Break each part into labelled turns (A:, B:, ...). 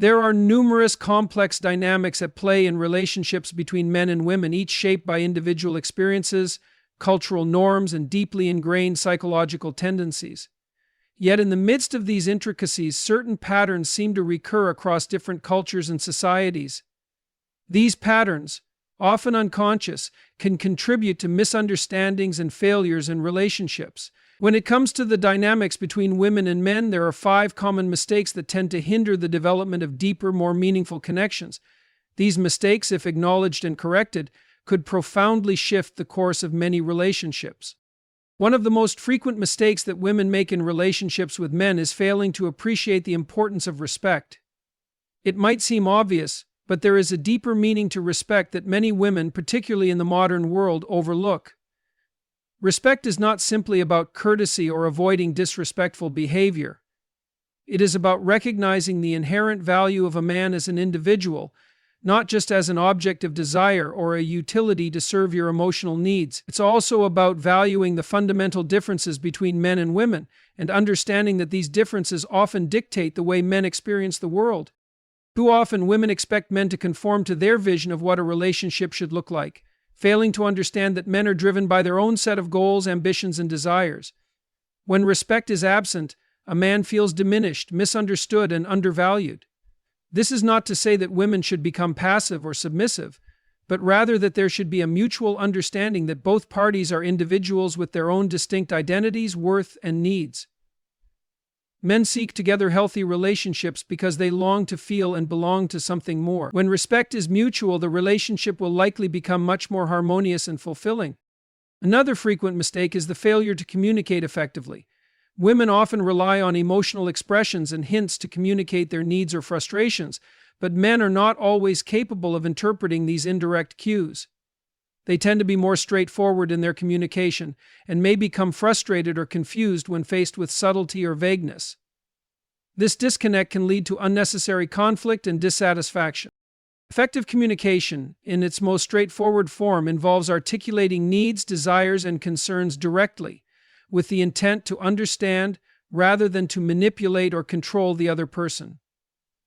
A: There are numerous complex dynamics at play in relationships between men and women, each shaped by individual experiences, cultural norms, and deeply ingrained psychological tendencies. Yet in the midst of these intricacies, certain patterns seem to recur across different cultures and societies. These patterns, often unconscious, can contribute to misunderstandings and failures in relationships. When it comes to the dynamics between women and men, there are 5 common mistakes that tend to hinder the development of deeper, more meaningful connections. These mistakes, if acknowledged and corrected, could profoundly shift the course of many relationships. One of the most frequent mistakes that women make in relationships with men is failing to appreciate the importance of respect. It might seem obvious, but there is a deeper meaning to respect that many women, particularly in the modern world, overlook. Respect is not simply about courtesy or avoiding disrespectful behavior. It is about recognizing the inherent value of a man as an individual, not just as an object of desire or a utility to serve your emotional needs. It's also about valuing the fundamental differences between men and women, and understanding that these differences often dictate the way men experience the world. Too often, women expect men to conform to their vision of what a relationship should look like, failing to understand that men are driven by their own set of goals, ambitions, and desires. When respect is absent, a man feels diminished, misunderstood, and undervalued. This is not to say that women should become passive or submissive, but rather that there should be a mutual understanding that both parties are individuals with their own distinct identities, worth, and needs. Men seek together healthy relationships because they long to feel and belong to something more. When respect is mutual, the relationship will likely become much more harmonious and fulfilling. Another frequent mistake is the failure to communicate effectively. Women often rely on emotional expressions and hints to communicate their needs or frustrations, but men are not always capable of interpreting these indirect cues. They tend to be more straightforward in their communication and may become frustrated or confused when faced with subtlety or vagueness. This disconnect can lead to unnecessary conflict and dissatisfaction. Effective communication, in its most straightforward form, involves articulating needs, desires, and concerns directly, with the intent to understand rather than to manipulate or control the other person.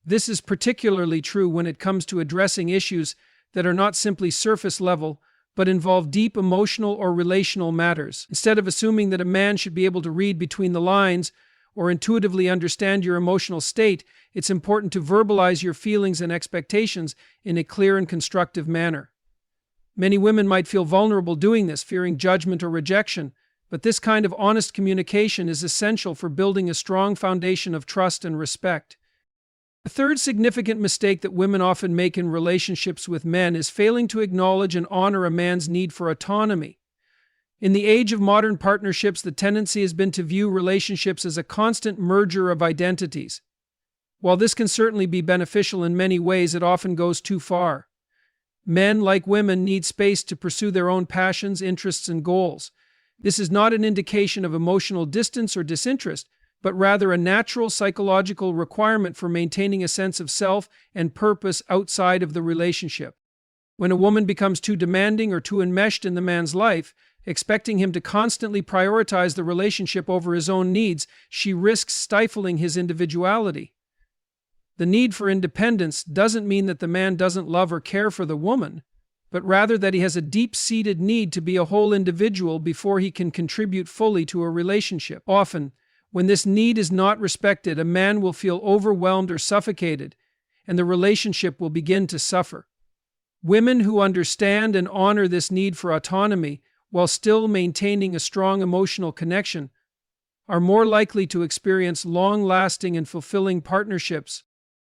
A: This is particularly true when it comes to addressing issues that are not simply surface level, but involve deep emotional or relational matters. Instead of assuming that a man should be able to read between the lines or intuitively understand your emotional state, it's important to verbalize your feelings and expectations in a clear and constructive manner. Many women might feel vulnerable doing this, fearing judgment or rejection, but this kind of honest communication is essential for building a strong foundation of trust and respect. A third significant mistake that women often make in relationships with men is failing to acknowledge and honor a man's need for autonomy. In the age of modern partnerships, the tendency has been to view relationships as a constant merger of identities. While this can certainly be beneficial in many ways, it often goes too far. Men, like women, need space to pursue their own passions, interests, and goals. This is not an indication of emotional distance or disinterest, but rather a natural psychological requirement for maintaining a sense of self and purpose outside of the relationship. When a woman becomes too demanding or too enmeshed in the man's life, expecting him to constantly prioritize the relationship over his own needs, she risks stifling his individuality. The need for independence doesn't mean that the man doesn't love or care for the woman, but rather that he has a deep-seated need to be a whole individual before he can contribute fully to a relationship. Often, when this need is not respected, a man will feel overwhelmed or suffocated, and the relationship will begin to suffer. Women who understand and honor this need for autonomy while still maintaining a strong emotional connection are more likely to experience long-lasting and fulfilling partnerships.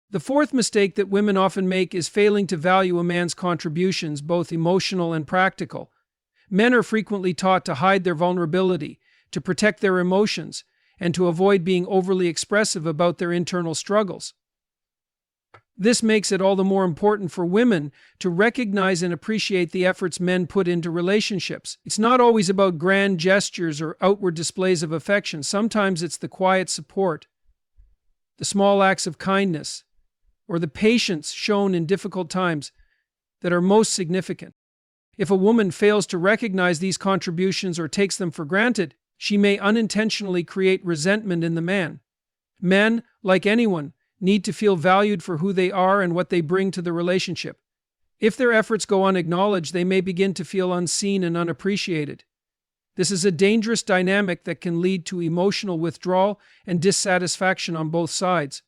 A: The fourth mistake that women often make is failing to value a man's contributions, both emotional and practical. Men are frequently taught to hide their vulnerability, to protect their emotions, and to avoid being overly expressive about their internal struggles. This makes it all the more important for women to recognize and appreciate the efforts men put into relationships. It's not always about grand gestures or outward displays of affection. Sometimes it's the quiet support, the small acts of kindness, or the patience shown in difficult times that are most significant. If a woman fails to recognize these contributions or takes them for granted, she may unintentionally create resentment in the man. Men, like anyone, need to feel valued for who they are and what they bring to the relationship. If their efforts go unacknowledged, they may begin to feel unseen and unappreciated. This is a dangerous dynamic that can lead to emotional withdrawal and dissatisfaction on both sides.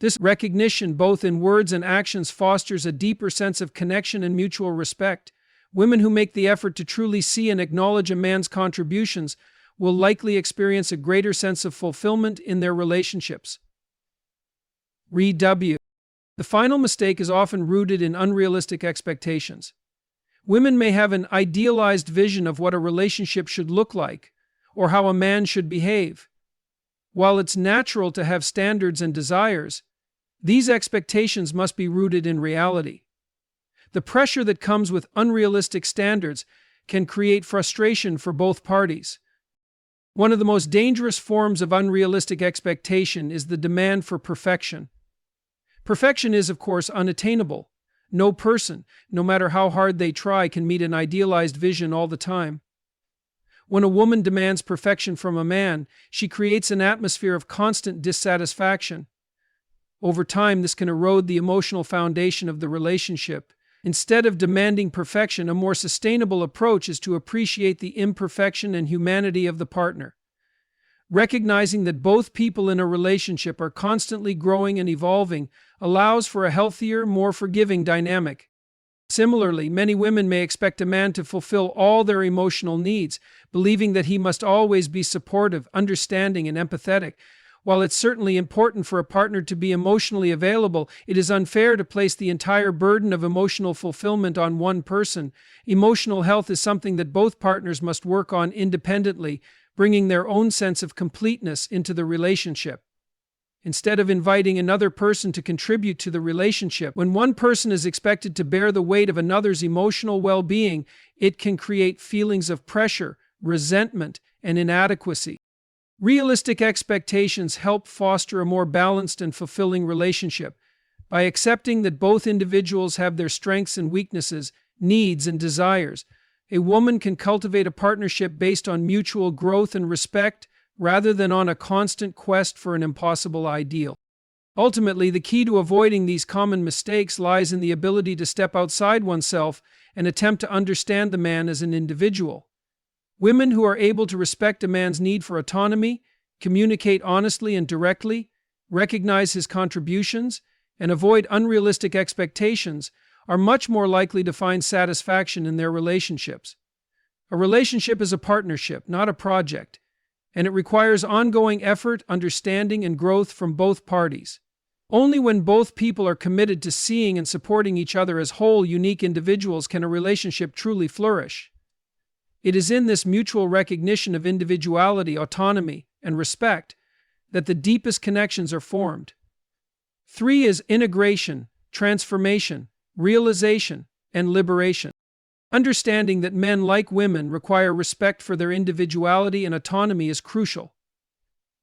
A: This recognition, both in words and actions, fosters a deeper sense of connection and mutual respect. Women who make the effort to truly see and acknowledge a man's contributions will likely experience a greater sense of fulfillment in their relationships. Read W. The final mistake is often rooted in unrealistic expectations. Women may have an idealized vision of what a relationship should look like, or how a man should behave. While it's natural to have standards and desires, these expectations must be rooted in reality. The pressure that comes with unrealistic standards can create frustration for both parties. One of the most dangerous forms of unrealistic expectation is the demand for perfection. Perfection is, of course, unattainable. No person, no matter how hard they try, can meet an idealized vision all the time. When a woman demands perfection from a man, she creates an atmosphere of constant dissatisfaction. Over time, this can erode the emotional foundation of the relationship. Instead of demanding perfection, a more sustainable approach is to appreciate the imperfection and humanity of the partner. Recognizing that both people in a relationship are constantly growing and evolving allows for a healthier, more forgiving dynamic. Similarly, many women may expect a man to fulfill all their emotional needs, believing that he must always be supportive, understanding, and empathetic. While it's certainly important for a partner to be emotionally available, it is unfair to place the entire burden of emotional fulfillment on one person. Emotional health is something that both partners must work on independently, bringing their own sense of completeness into the relationship. Instead of inviting another person to contribute to the relationship, when one person is expected to bear the weight of another's emotional well-being, it can create feelings of pressure, resentment, and inadequacy. Realistic expectations help foster a more balanced and fulfilling relationship. By accepting that both individuals have their strengths and weaknesses, needs and desires, a woman can cultivate a partnership based on mutual growth and respect, rather than on a constant quest for an impossible ideal. Ultimately, the key to avoiding these common mistakes lies in the ability to step outside oneself and attempt to understand the man as an individual. Women who are able to respect a man's need for autonomy, communicate honestly and directly, recognize his contributions, and avoid unrealistic expectations are much more likely to find satisfaction in their relationships. A relationship is a partnership, not a project, and it requires ongoing effort, understanding, and growth from both parties. Only when both people are committed to seeing and supporting each other as whole, unique individuals can a relationship truly flourish. It is in this mutual recognition of individuality, autonomy, and respect that the deepest connections are formed. 3 is integration, transformation, realization, and liberation. Understanding that men, like women, require respect for their individuality and autonomy is crucial.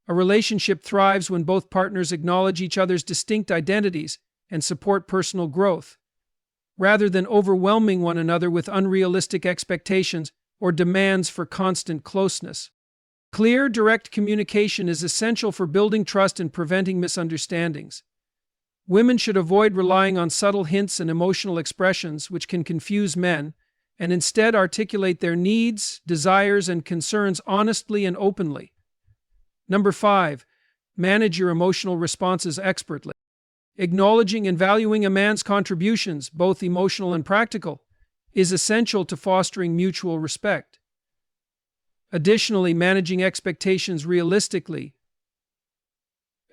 A: A relationship thrives when both partners acknowledge each other's distinct identities and support personal growth, rather than overwhelming one another with unrealistic expectations or demands for constant closeness. Clear, direct communication is essential for building trust and preventing misunderstandings. Women should avoid relying on subtle hints and emotional expressions which can confuse men, and instead articulate their needs, desires, and concerns honestly and openly. Number 5, manage your emotional responses expertly. Acknowledging and valuing a man's contributions, both emotional and practical, is essential to fostering mutual respect. Additionally, managing expectations realistically,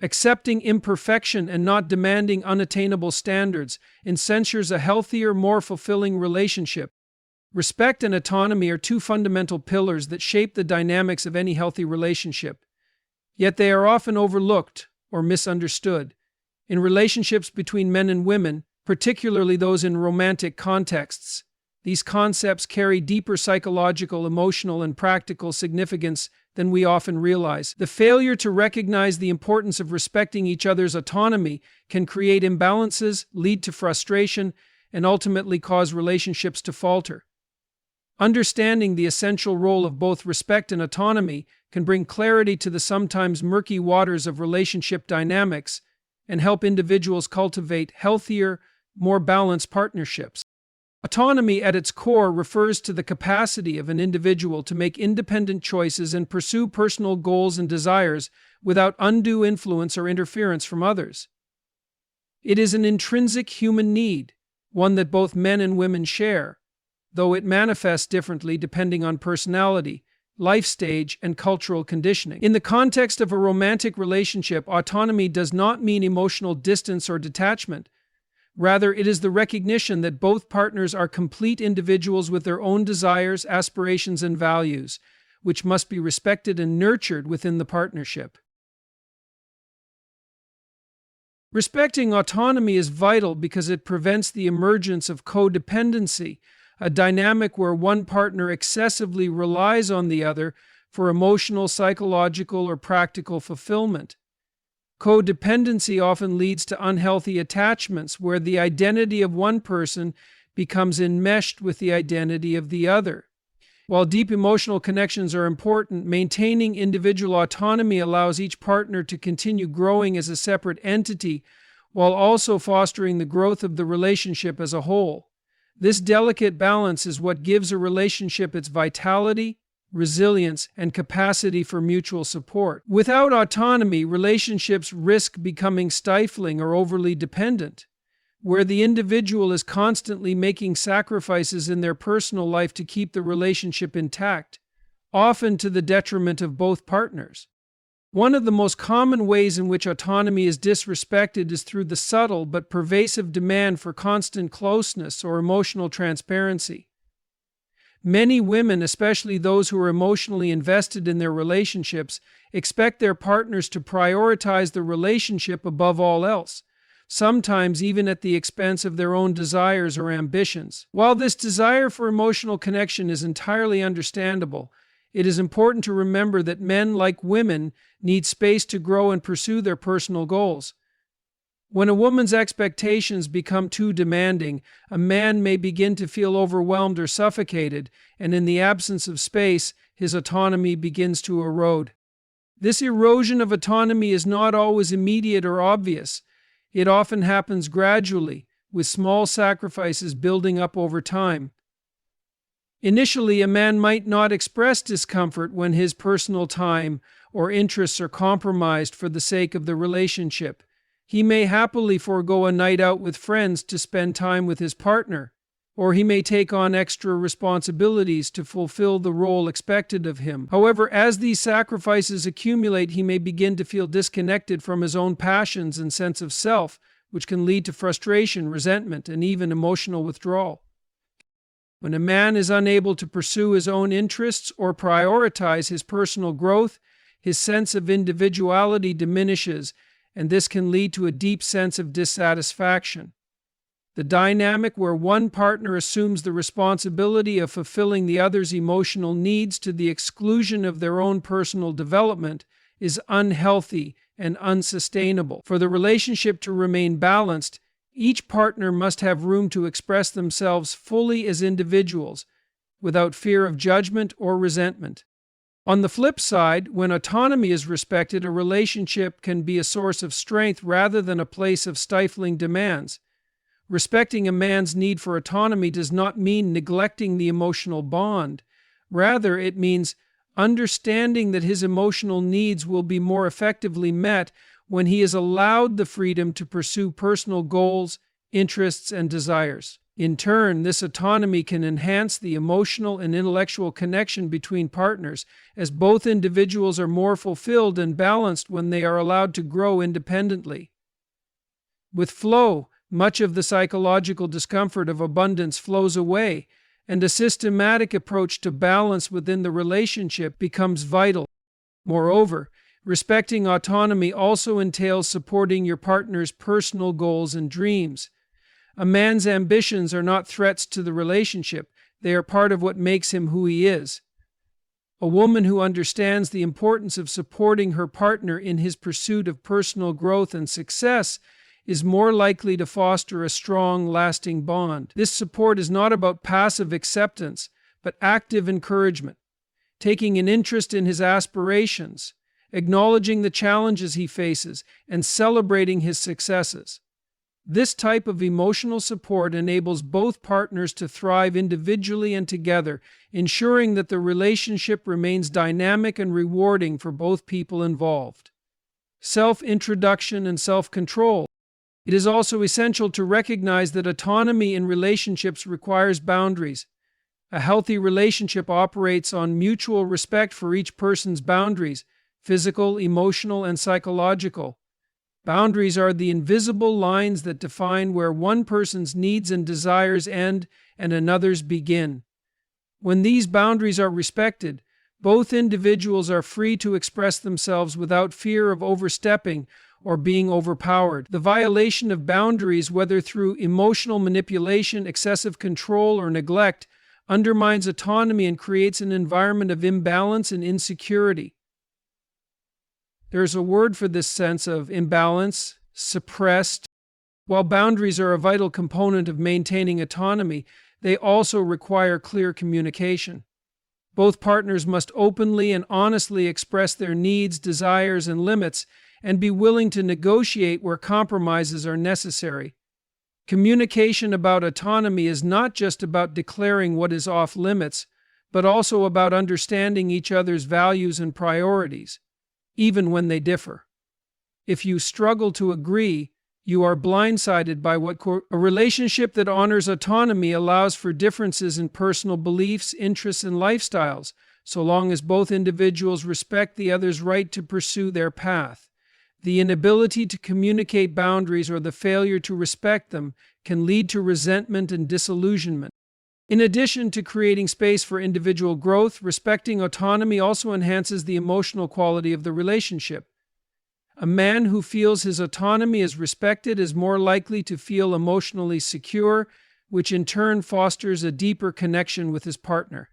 A: accepting imperfection and not demanding unattainable standards, ensures a healthier, more fulfilling relationship. Respect and autonomy are two fundamental pillars that shape the dynamics of any healthy relationship, yet they are often overlooked or misunderstood. In relationships between men and women, particularly those in romantic contexts, these concepts carry deeper psychological, emotional, and practical significance than we often realize. The failure to recognize the importance of respecting each other's autonomy can create imbalances, lead to frustration, and ultimately cause relationships to falter. Understanding the essential role of both respect and autonomy can bring clarity to the sometimes murky waters of relationship dynamics and help individuals cultivate healthier, more balanced partnerships. Autonomy at its core refers to the capacity of an individual to make independent choices and pursue personal goals and desires without undue influence or interference from others. It is an intrinsic human need, one that both men and women share, though it manifests differently depending on personality, life stage, and cultural conditioning. In the context of a romantic relationship, autonomy does not mean emotional distance or detachment. Rather, it is the recognition that both partners are complete individuals with their own desires, aspirations, and values, which must be respected and nurtured within the partnership. Respecting autonomy is vital because it prevents the emergence of codependency, a dynamic where one partner excessively relies on the other for emotional, psychological, or practical fulfillment. Codependency often leads to unhealthy attachments where the identity of one person becomes enmeshed with the identity of the other. While deep emotional connections are important, maintaining individual autonomy allows each partner to continue growing as a separate entity while also fostering the growth of the relationship as a whole. This delicate balance is what gives a relationship its vitality, resilience, and capacity for mutual support. Without autonomy, relationships risk becoming stifling or overly dependent, where the individual is constantly making sacrifices in their personal life to keep the relationship intact, often to the detriment of both partners. One of the most common ways in which autonomy is disrespected is through the subtle but pervasive demand for constant closeness or emotional transparency. Many women, especially those who are emotionally invested in their relationships, expect their partners to prioritize the relationship above all else, sometimes even at the expense of their own desires or ambitions. While this desire for emotional connection is entirely understandable, it is important to remember that men, like women, need space to grow and pursue their personal goals. When a woman's expectations become too demanding, a man may begin to feel overwhelmed or suffocated, and in the absence of space, his autonomy begins to erode. This erosion of autonomy is not always immediate or obvious. It often happens gradually, with small sacrifices building up over time. Initially, a man might not express discomfort when his personal time or interests are compromised for the sake of the relationship. He may happily forego a night out with friends to spend time with his partner, or he may take on extra responsibilities to fulfill the role expected of him. However, as these sacrifices accumulate, he may begin to feel disconnected from his own passions and sense of self, which can lead to frustration, resentment, and even emotional withdrawal. When a man is unable to pursue his own interests or prioritize his personal growth, his sense of individuality diminishes, and this can lead to a deep sense of dissatisfaction. The dynamic where one partner assumes the responsibility of fulfilling the other's emotional needs to the exclusion of their own personal development is unhealthy and unsustainable. For the relationship to remain balanced, each partner must have room to express themselves fully as individuals, without fear of judgment or resentment. On the flip side, when autonomy is respected, a relationship can be a source of strength rather than a place of stifling demands. Respecting a man's need for autonomy does not mean neglecting the emotional bond. Rather, it means understanding that his emotional needs will be more effectively met when he is allowed the freedom to pursue personal goals, interests, and desires. In turn, this autonomy can enhance the emotional and intellectual connection between partners, as both individuals are more fulfilled and balanced when they are allowed to grow independently. With flow, much of the psychological discomfort of abundance flows away, and a systematic approach to balance within the relationship becomes vital. Moreover, respecting autonomy also entails supporting your partner's personal goals and dreams. A man's ambitions are not threats to the relationship, they are part of what makes him who he is. A woman who understands the importance of supporting her partner in his pursuit of personal growth and success is more likely to foster a strong, lasting bond. This support is not about passive acceptance, but active encouragement, taking an interest in his aspirations acknowledging the challenges he faces, and celebrating his successes. This type of emotional support enables both partners to thrive individually and together, ensuring that the relationship remains dynamic and rewarding for both people involved. Self-introduction and self-control. It is also essential to recognize that autonomy in relationships requires boundaries. A healthy relationship operates on mutual respect for each person's boundaries, physical, emotional, and psychological. Boundaries are the invisible lines that define where one person's needs and desires end and another's begin. When these boundaries are respected, both individuals are free to express themselves without fear of overstepping or being overpowered. The violation of boundaries, whether through emotional manipulation, excessive control, or neglect, undermines autonomy and creates an environment of imbalance and insecurity. There's a word for this sense of imbalance, suppressed. While boundaries are a vital component of maintaining autonomy, they also require clear communication. Both partners must openly and honestly express their needs, desires, and limits, and be willing to negotiate where compromises are necessary. Communication about autonomy is not just about declaring what is off limits, but also about understanding each other's values and priorities, even when they differ. If you struggle to agree, you are blindsided by a relationship that honors autonomy allows for differences in personal beliefs, interests, and lifestyles, so long as both individuals respect the other's right to pursue their path. The inability to communicate boundaries or the failure to respect them can lead to resentment and disillusionment. In addition to creating space for individual growth, respecting autonomy also enhances the emotional quality of the relationship. A man who feels his autonomy is respected is more likely to feel emotionally secure, which in turn fosters a deeper connection with his partner.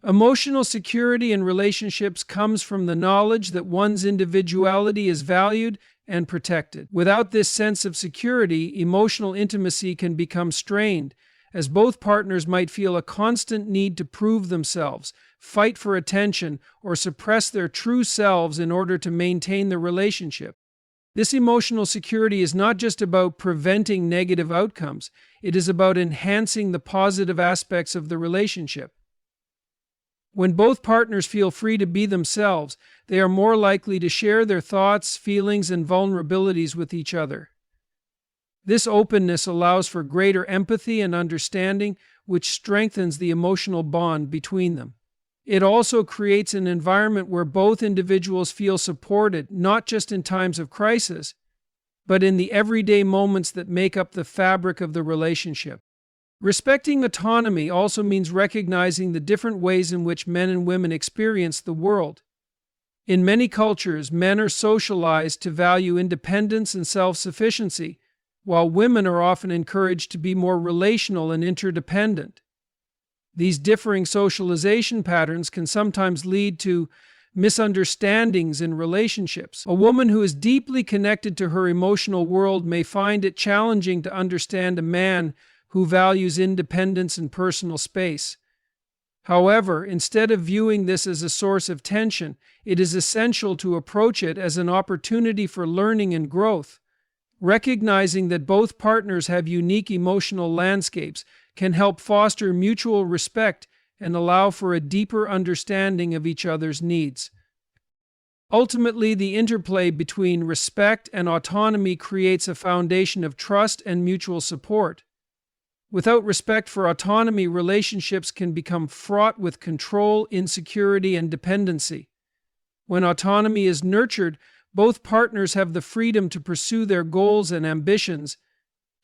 A: Emotional security in relationships comes from the knowledge that one's individuality is valued and protected. Without this sense of security, emotional intimacy can become strained, as both partners might feel a constant need to prove themselves, fight for attention, or suppress their true selves in order to maintain the relationship. This emotional security is not just about preventing negative outcomes, it is about enhancing the positive aspects of the relationship. When both partners feel free to be themselves, they are more likely to share their thoughts, feelings, and vulnerabilities with each other. This openness allows for greater empathy and understanding, which strengthens the emotional bond between them. It also creates an environment where both individuals feel supported, not just in times of crisis, but in the everyday moments that make up the fabric of the relationship. Respecting autonomy also means recognizing the different ways in which men and women experience the world. In many cultures, men are socialized to value independence and self-sufficiency, while women are often encouraged to be more relational and interdependent. These differing socialization patterns can sometimes lead to misunderstandings in relationships. A woman who is deeply connected to her emotional world may find it challenging to understand a man who values independence and personal space. However, instead of viewing this as a source of tension, it is essential to approach it as an opportunity for learning and growth. Recognizing that both partners have unique emotional landscapes can help foster mutual respect and allow for a deeper understanding of each other's needs. Ultimately, the interplay between respect and autonomy creates a foundation of trust and mutual support. Without respect for autonomy, relationships can become fraught with control, insecurity, and dependency. When autonomy is nurtured, both partners have the freedom to pursue their goals and ambitions,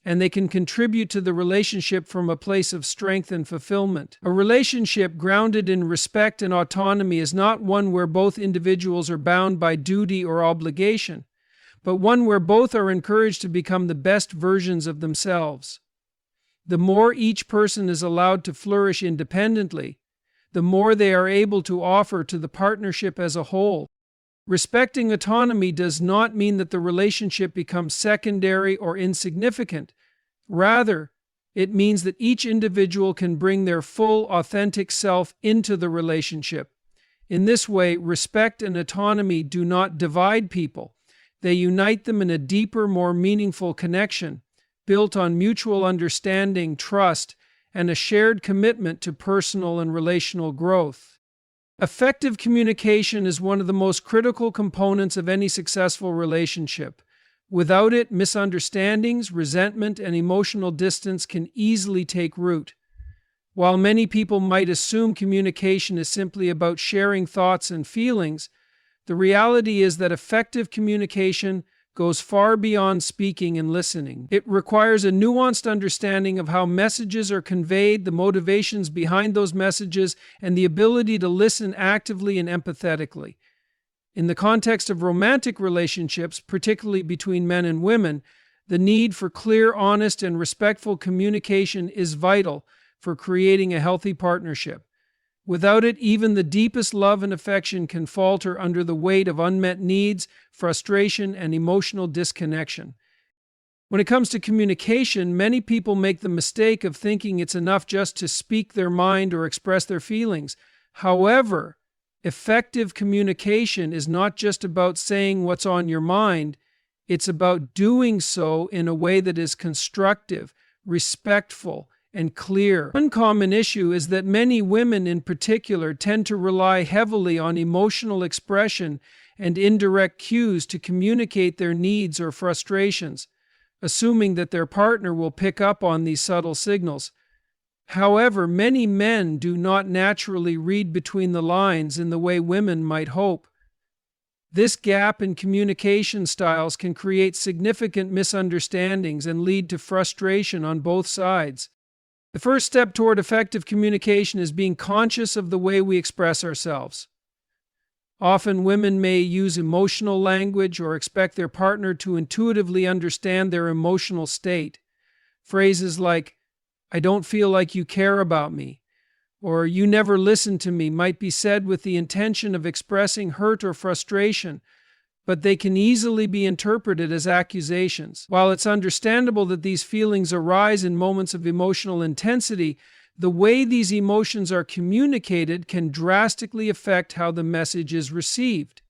A: and they can contribute to the relationship from a place of strength and fulfillment. A relationship grounded in respect and autonomy is not one where both individuals are bound by duty or obligation, but one where both are encouraged to become the best versions of themselves. The more each person is allowed to flourish independently, the more they are able to offer to the partnership as a whole. Respecting autonomy does not mean that the relationship becomes secondary or insignificant. Rather, it means that each individual can bring their full, authentic self into the relationship, In this way, respect and autonomy do not divide people. They unite them in a deeper, more meaningful connection, built on mutual understanding, trust, and a shared commitment to personal and relational growth. Effective communication is one of the most critical components of any successful relationship. Without it, misunderstandings, resentment, and emotional distance can easily take root. While many people might assume communication is simply about sharing thoughts and feelings, the reality is that effective communication goes far beyond speaking and listening. It requires a nuanced understanding of how messages are conveyed, the motivations behind those messages, and the ability to listen actively and empathetically. In the context of romantic relationships, particularly between men and women, the need for clear, honest, and respectful communication is vital for creating a healthy partnership. Without it, even the deepest love and affection can falter under the weight of unmet needs, frustration, and emotional disconnection. When it comes to communication, many people make the mistake of thinking it's enough just to speak their mind or express their feelings. However, effective communication is not just about saying what's on your mind, it's about doing so in a way that is constructive, respectful, and clear. One common issue is that many women in particular tend to rely heavily on emotional expression and indirect cues to communicate their needs or frustrations, assuming that their partner will pick up on these subtle signals. However, many men do not naturally read between the lines in the way women might hope. This gap in communication styles can create significant misunderstandings and lead to frustration on both sides. The first step toward effective communication is being conscious of the way we express ourselves. Often women may use emotional language or expect their partner to intuitively understand their emotional state. Phrases like, "I don't feel like you care about me," or "you never listen to me" might be said with the intention of expressing hurt or frustration, but they can easily be interpreted as accusations. While it's understandable that these feelings arise in moments of emotional intensity, the way these emotions are communicated can drastically affect how the message is received.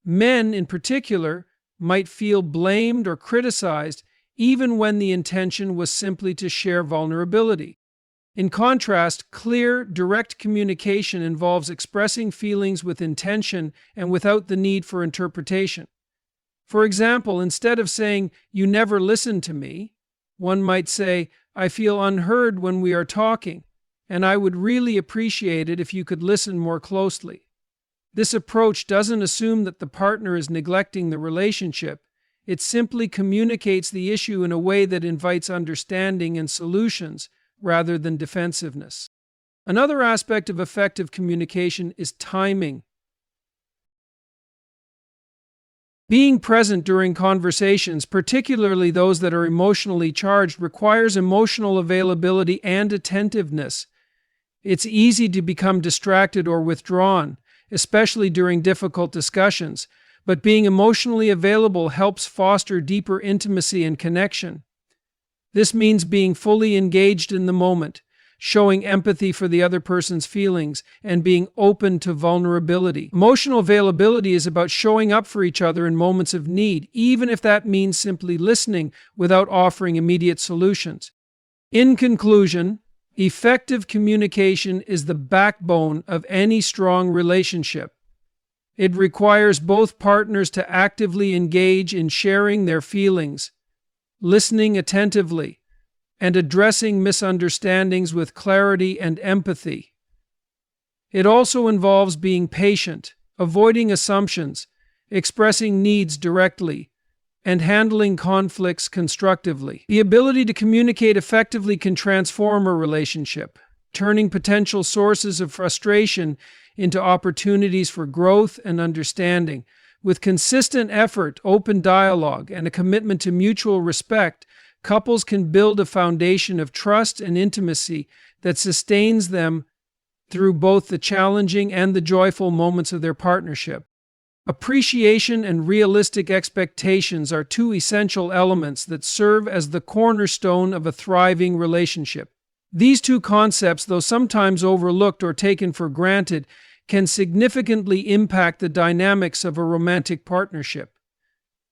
A: Men, in particular, might feel blamed or criticized even when the intention was simply to share vulnerability. In contrast, clear, direct communication involves expressing feelings with intention and without the need for interpretation. For example, instead of saying, "You never listen to me," one might say, "I feel unheard when we are talking, and I would really appreciate it if you could listen more closely." This approach doesn't assume that the partner is neglecting the relationship. It simply communicates the issue in a way that invites understanding and solutions, rather than defensiveness. Another aspect of effective communication is timing. Being present during conversations, particularly those that are emotionally charged, requires emotional availability and attentiveness. It's easy to become distracted or withdrawn, especially during difficult discussions, but being emotionally available helps foster deeper intimacy and connection. This means being fully engaged in the moment, showing empathy for the other person's feelings, and being open to vulnerability. Emotional availability is about showing up for each other in moments of need, even if that means simply listening without offering immediate solutions. In conclusion, effective communication is the backbone of any strong relationship. It requires both partners to actively engage in sharing their feelings, listening attentively, and addressing misunderstandings with clarity and empathy. It also involves being patient, avoiding assumptions, expressing needs directly, and handling conflicts constructively. The ability to communicate effectively can transform a relationship, turning potential sources of frustration into opportunities for growth and understanding. With consistent effort, open dialogue, and a commitment to mutual respect, couples can build a foundation of trust and intimacy that sustains them through both the challenging and the joyful moments of their partnership. Appreciation and realistic expectations are two essential elements that serve as the cornerstone of a thriving relationship. These two concepts, though sometimes overlooked or taken for granted, can significantly impact the dynamics of a romantic partnership.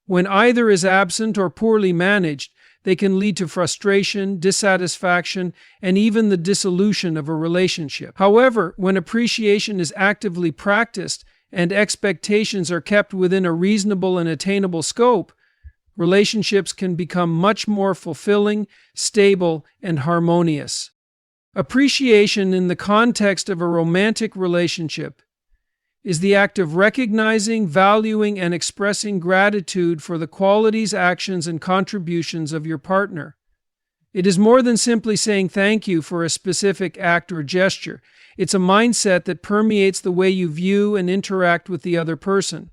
A: When either is absent or poorly managed, they can lead to frustration, dissatisfaction, and even the dissolution of a relationship. However, when appreciation is actively practiced and expectations are kept within a reasonable and attainable scope, relationships can become much more fulfilling, stable, and harmonious. Appreciation in the context of a romantic relationship is the act of recognizing, valuing, and expressing gratitude for the qualities, actions, and contributions of your partner. It is more than simply saying thank you for a specific act or gesture. It's a mindset that permeates the way you view and interact with the other person.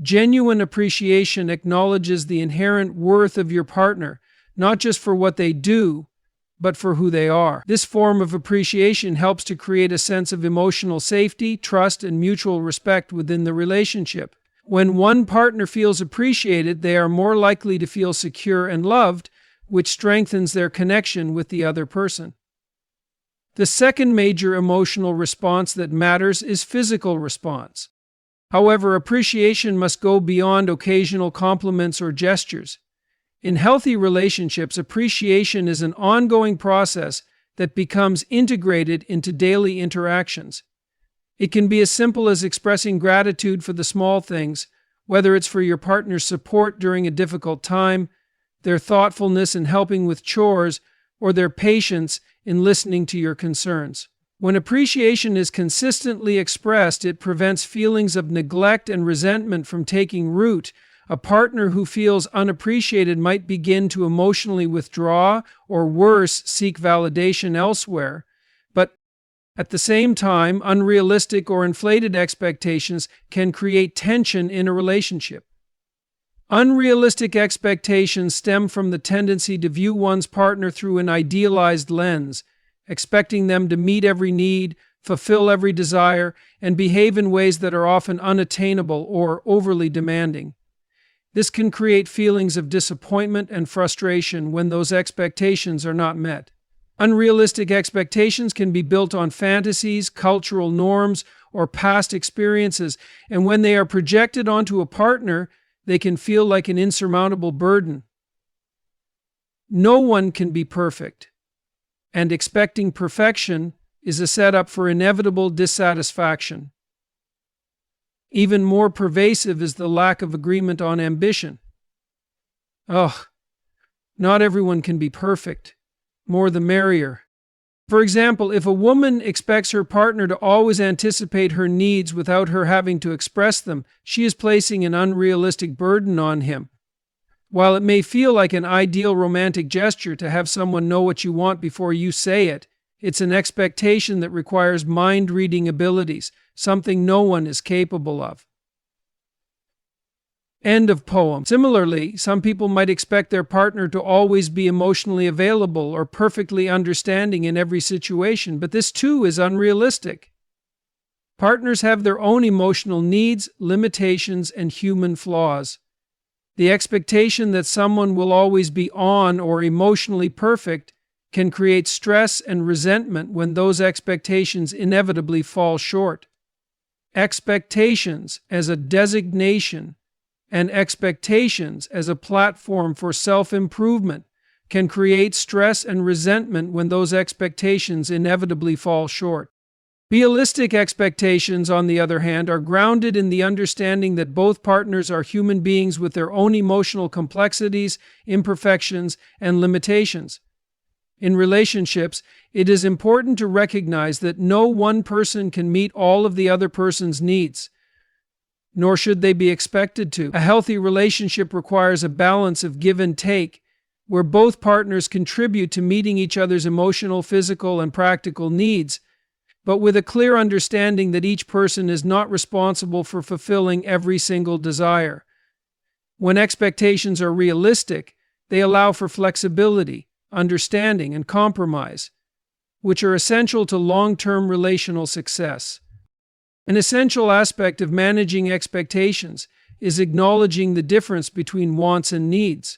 A: Genuine appreciation acknowledges the inherent worth of your partner, not just for what they do, but for who they are. This form of appreciation helps to create a sense of emotional safety, trust, and mutual respect within the relationship. When one partner feels appreciated, they are more likely to feel secure and loved, which strengthens their connection with the other person. The second major emotional response that matters is physical response. However, appreciation must go beyond occasional compliments or gestures. In healthy relationships, appreciation is an ongoing process that becomes integrated into daily interactions. It can be as simple as expressing gratitude for the small things, whether it's for your partner's support during a difficult time, their thoughtfulness in helping with chores, or their patience in listening to your concerns. When appreciation is consistently expressed, it prevents feelings of neglect and resentment from taking root. A partner who feels unappreciated might begin to emotionally withdraw or worse, seek validation elsewhere. But at the same time, unrealistic or inflated expectations can create tension in a relationship. Unrealistic expectations stem from the tendency to view one's partner through an idealized lens, expecting them to meet every need, fulfill every desire, and behave in ways that are often unattainable or overly demanding. This can create feelings of disappointment and frustration when those expectations are not met. Unrealistic expectations can be built on fantasies, cultural norms, or past experiences, and when they are projected onto a partner, they can feel like an insurmountable burden. No one can be perfect, and expecting perfection is a setup for inevitable dissatisfaction. Even more pervasive is the lack of agreement on ambition. Not everyone can be perfect. More the merrier. For example, if a woman expects her partner to always anticipate her needs without her having to express them, she is placing an unrealistic burden on him. While it may feel like an ideal romantic gesture to have someone know what you want before you say it, it's an expectation that requires mind-reading abilities, something no one is capable of. End of poem. Similarly, some people might expect their partner to always be emotionally available or perfectly understanding in every situation, but this too is unrealistic. Partners have their own emotional needs, limitations, and human flaws. The expectation that someone will always be on or emotionally perfect can create stress and resentment when those expectations inevitably fall short. Expectations as a designation and expectations as a platform for self-improvement can create stress and resentment when those expectations inevitably fall short. Realistic expectations, on the other hand, are grounded in the understanding that both partners are human beings with their own emotional complexities, imperfections, and limitations. In relationships, it is important to recognize that no one person can meet all of the other person's needs, nor should they be expected to. A healthy relationship requires a balance of give and take, where both partners contribute to meeting each other's emotional, physical, and practical needs, but with a clear understanding that each person is not responsible for fulfilling every single desire. When expectations are realistic, they allow for flexibility, understanding, and compromise, which are essential to long-term relational success. An essential aspect of managing expectations is acknowledging the difference between wants and needs.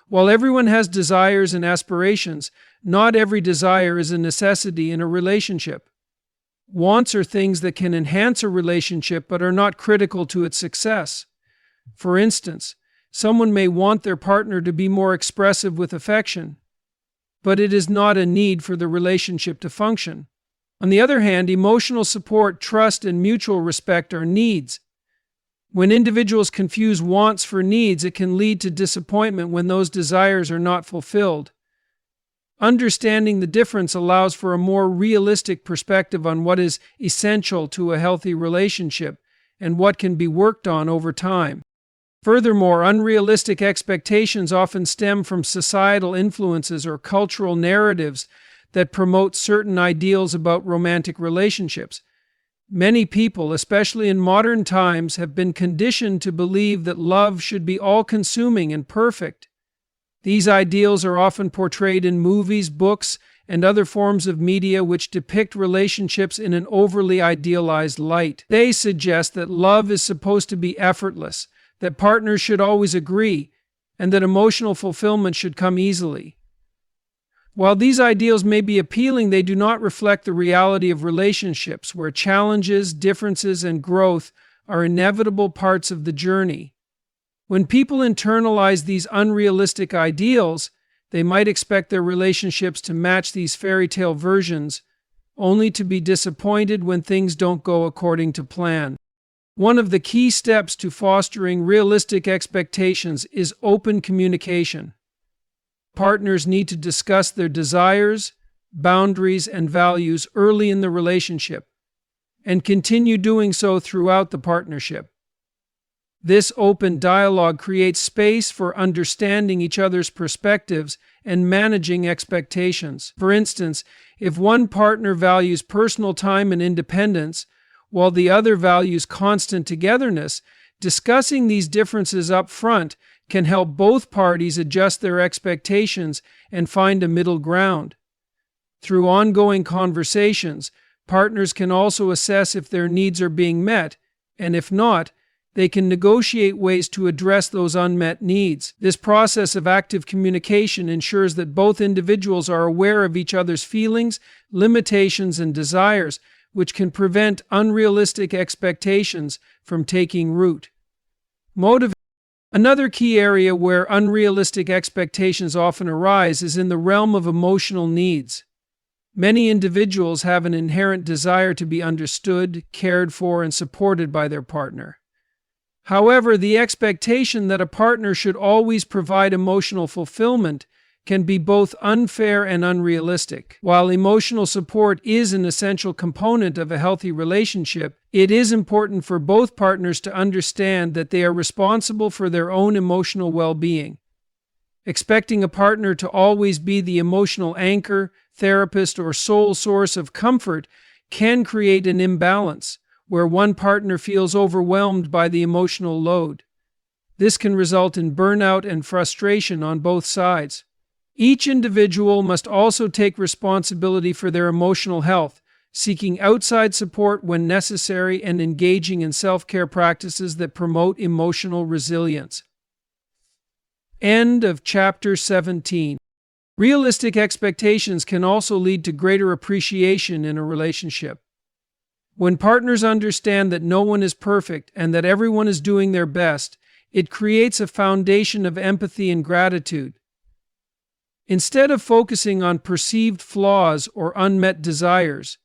A: While everyone has desires and aspirations, not every desire is a necessity in a relationship. Wants are things that can enhance a relationship but are not critical to its success. For instance, someone may want their partner to be more expressive with affection, but it is not a need for the relationship to function. On the other hand, emotional support, trust, and mutual respect are needs. When individuals confuse wants for needs, it can lead to disappointment when those desires are not fulfilled. Understanding the difference allows for a more realistic perspective on what is essential to a healthy relationship and what can be worked on over time. Furthermore, unrealistic expectations often stem from societal influences or cultural narratives that promote certain ideals about romantic relationships. Many people, especially in modern times, have been conditioned to believe that love should be all-consuming and perfect. These ideals are often portrayed in movies, books, and other forms of media which depict relationships in an overly idealized light. They suggest that love is supposed to be effortless, that partners should always agree, and that emotional fulfillment should come easily. While these ideals may be appealing, they do not reflect the reality of relationships, where challenges, differences, and growth are inevitable parts of the journey. When people internalize these unrealistic ideals, they might expect their relationships to match these fairy tale versions, only to be disappointed when things don't go according to plan. One of the key steps to fostering realistic expectations is open communication. Partners need to discuss their desires, boundaries, and values early in the relationship, and continue doing so throughout the partnership. This open dialogue creates space for understanding each other's perspectives and managing expectations. For instance, if one partner values personal time and independence, while the other values constant togetherness, discussing these differences up front can help both parties adjust their expectations and find a middle ground. Through ongoing conversations, partners can also assess if their needs are being met, and if not, they can negotiate ways to address those unmet needs. This process of active communication ensures that both individuals are aware of each other's feelings, limitations, and desires, which can prevent unrealistic expectations from taking root. Another key area where unrealistic expectations often arise is in the realm of emotional needs. Many individuals have an inherent desire to be understood, cared for, and supported by their partner. However, the expectation that a partner should always provide emotional fulfillment can be both unfair and unrealistic. While emotional support is an essential component of a healthy relationship, it is important for both partners to understand that they are responsible for their own emotional well-being. Expecting a partner to always be the emotional anchor, therapist, or sole source of comfort can create an imbalance, where one partner feels overwhelmed by the emotional load. This can result in burnout and frustration on both sides. Each individual must also take responsibility for their emotional health, seeking outside support when necessary and engaging in self-care practices that promote emotional resilience. End of Chapter 17. Realistic expectations can also lead to greater appreciation in a relationship. When partners understand that no one is perfect and that everyone is doing their best, it creates a foundation of empathy and gratitude. Instead of focusing on perceived flaws or unmet desires,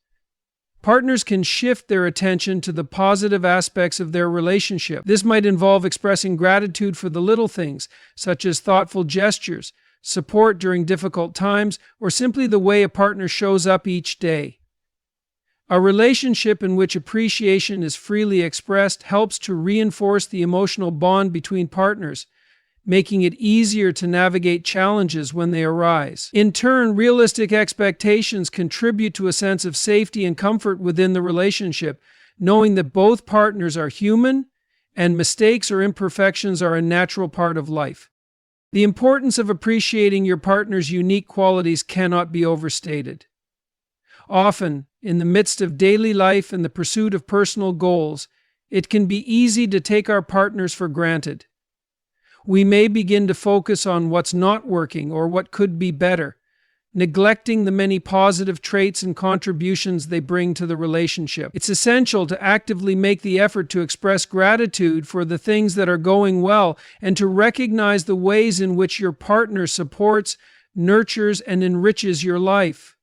A: partners can shift their attention to the positive aspects of their relationship. This might involve expressing gratitude for the little things, such as thoughtful gestures, support during difficult times, or simply the way a partner shows up each day. A relationship in which appreciation is freely expressed helps to reinforce the emotional bond between partners, making it easier to navigate challenges when they arise. In turn, realistic expectations contribute to a sense of safety and comfort within the relationship, knowing that both partners are human and mistakes or imperfections are a natural part of life. The importance of appreciating your partner's unique qualities cannot be overstated. Often, in the midst of daily life and the pursuit of personal goals, it can be easy to take our partners for granted. We may begin to focus on what's not working or what could be better, neglecting the many positive traits and contributions they bring to the relationship. It's essential to actively make the effort to express gratitude for the things that are going well and to recognize the ways in which your partner supports, nurtures, and enriches your life.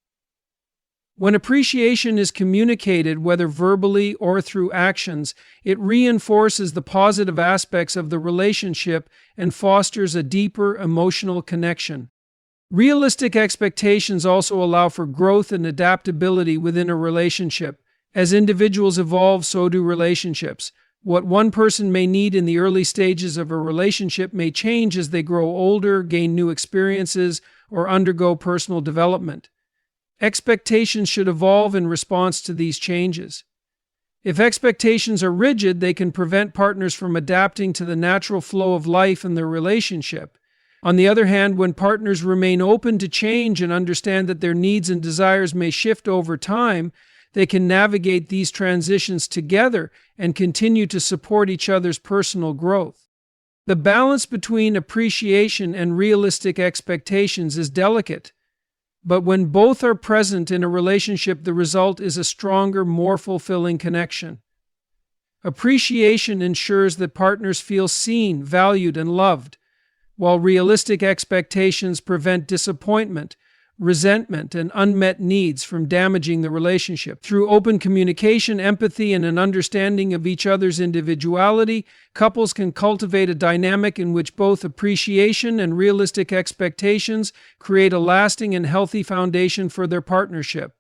A: When appreciation is communicated, whether verbally or through actions, it reinforces the positive aspects of the relationship and fosters a deeper emotional connection. Realistic expectations also allow for growth and adaptability within a relationship. As individuals evolve, so do relationships. What one person may need in the early stages of a relationship may change as they grow older, gain new experiences, or undergo personal development. Expectations should evolve in response to these changes. If expectations are rigid, they can prevent partners from adapting to the natural flow of life in their relationship. On the other hand, when partners remain open to change and understand that their needs and desires may shift over time, they can navigate these transitions together and continue to support each other's personal growth. The balance between appreciation and realistic expectations is delicate, but when both are present in a relationship, the result is a stronger, more fulfilling connection. Appreciation ensures that partners feel seen, valued, and loved, while realistic expectations prevent disappointment, resentment, and unmet needs from damaging the relationship. Through open communication, empathy, and an understanding of each other's individuality, couples can cultivate a dynamic in which both appreciation and realistic expectations create a lasting and healthy foundation for their partnership.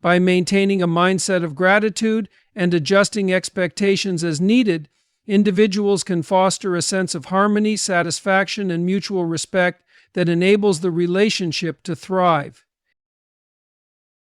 A: By maintaining a mindset of gratitude and adjusting expectations as needed, individuals can foster a sense of harmony, satisfaction, and mutual respect that enables the relationship to thrive.